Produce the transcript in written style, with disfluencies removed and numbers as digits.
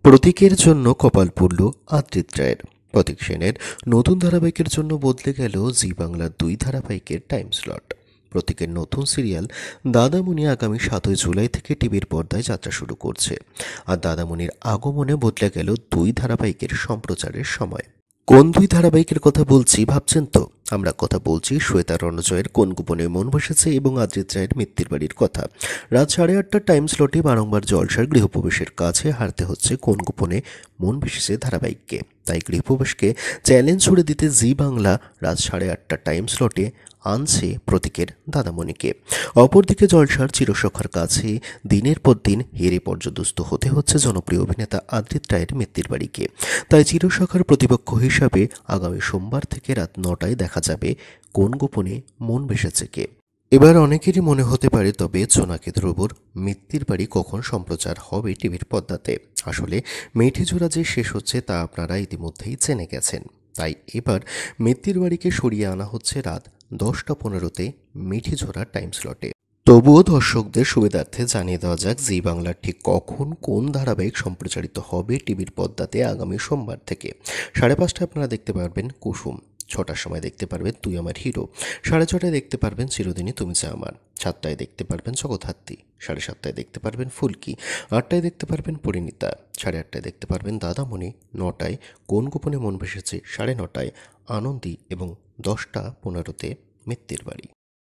প্রতীকের জন্য কপাল পুড়ল আদ্রিত রায়ের। প্রতীক সেনের নতুন ধারাবাহিকের জন্য বদলে গেল জি বাংলার দুই ধারাবাহিকের টাইম স্লট। প্রতীকের নতুন সিরিয়াল দাদামণি আগামী 7ই জুলাই থেকে টিভির পর্দায় যাত্রা শুরু করছে। আর দাদামণির আগমনে বদলে গেল দুই ধারাবাহিকের সম্প্রচারের সময়। কোন দুই ধারাবাহিকের কথা বলছি ভাবছেন তো? আমরা কথা বলছি শ্বেতা রণজয়ের কোন গোপনে মন বসেছে এবং আদ্রিত রায়ের মিত্তির বাড়ির কথা। রাত 8:30টার টাইম স্লটে বারংবার জলসার গৃহপ্রবেশের কাছে হারতে হচ্ছে কোন গোপনে মন বসেছে ধারাবাহিককে। তাই গৃহপ্রবেশকে চ্যালেঞ্জ ছুড়ে দিতে জি বাংলা রাত 8:30টার টাইম স্লটে আনছে প্রতীকের দাদামণিকে। অপরদিকে জলসার চিরসখার কাছে দিনের পর দিন হেরে পর্যদস্ত হতে হচ্ছে জনপ্রিয় অভিনেতা আদ্রিত রায়ের মিত্তির বাড়িকে। তাই চিরসখার প্রতিপক্ষ হিসাবে আগামী সোমবার থেকে রাত 9টায় দেখা যাবে কোন গোপনে মন বেসেছে কে। এবার অনেকেরই মনে হতে পারে, তবে জোনাকি ধ্রুবর মিত্তির বাড়ি কখন সম্প্রচার হবে টিভির পর্দাতে? আসলে মেঠিজোড়া যে শেষ হচ্ছে তা আপনারা ইতিমধ্যেই জেনে গেছেন। তাই এবার মিত্তির বাড়িকে সরিয়ে আনা হচ্ছে রাত 10টা 15তে মিঠিঝোড়া টাইম স্লটে। তবুও দর্শকদের সুবিধার্থে জানিয়ে দেওয়া যাক, জি বাংলার ঠিক কখন কোন ধারাবাহিক সম্প্রচারিত হবে টিভির পর্দাতে আগামী সোমবার থেকে। 5:30টায় আপনারা দেখতে পারবেন কুসুম, 6টার সময় দেখতে পারবেন তুই আমার হিরো, 6:30টায় দেখতে পারবেন চিরদিনই তুমি যে আমার, 7টায় দেখতে পারবেন জগদ্ধাত্রী, 7:30টায় দেখতে পারবেন ফুলকি, 8টায় দেখতে পারবেন পরিণীতা, 8:30টায় দেখতে পারবেন দাদামণি, 9টায় কোন গোপনে মন ভেসেছে, 9:30টায় আনন্দী এবং 10টা 15তে মিত্তির বাড়ি।